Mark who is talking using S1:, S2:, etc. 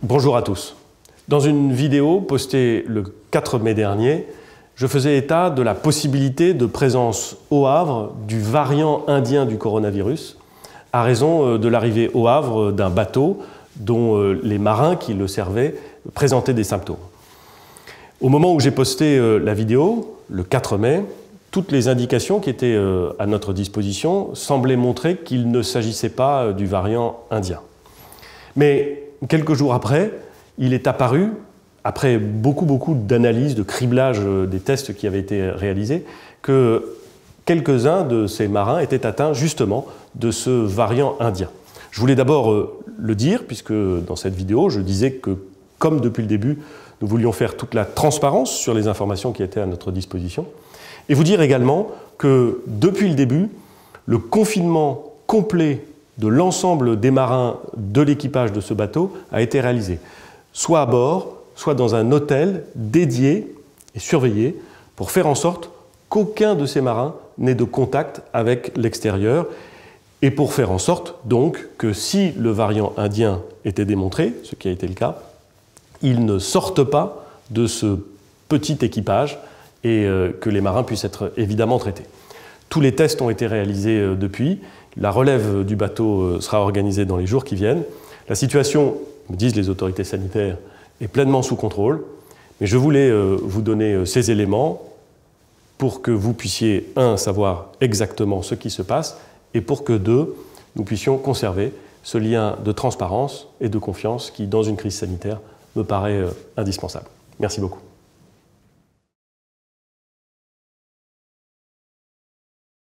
S1: Bonjour à tous. Dans une vidéo postée le 4 mai dernier, je faisais état de la possibilité de présence au Havre du variant indien du coronavirus à raison de l'arrivée au Havre d'un bateau dont les marins qui le servaient présentaient des symptômes. Au moment où j'ai posté la vidéo, le 4 mai, toutes les indications qui étaient à notre disposition semblaient montrer qu'il ne s'agissait pas du variant indien. Mais quelques jours après, il est apparu, après beaucoup d'analyses, de criblage des tests qui avaient été réalisés, que quelques-uns de ces marins étaient atteints justement de ce variant indien. Je voulais d'abord le dire, puisque dans cette vidéo, je disais que, comme depuis le début, nous voulions faire toute la transparence sur les informations qui étaient à notre disposition, et vous dire également que, depuis le début, le confinement complet de l'ensemble des marins de l'équipage de ce bateau a été réalisé, soit à bord, soit dans un hôtel dédié et surveillé pour faire en sorte qu'aucun de ces marins n'ait de contact avec l'extérieur et pour faire en sorte donc que si le variant indien était démontré, ce qui a été le cas, il ne sorte pas de ce petit équipage et que les marins puissent être évidemment traités. Tous les tests ont été réalisés depuis. La relève du bateau sera organisée dans les jours qui viennent. La situation, me disent les autorités sanitaires, est pleinement sous contrôle. Mais je voulais vous donner ces éléments pour que vous puissiez, un, savoir exactement ce qui se passe, et pour que, deux, nous puissions conserver ce lien de transparence et de confiance qui, dans une crise sanitaire, me paraît indispensable. Merci beaucoup.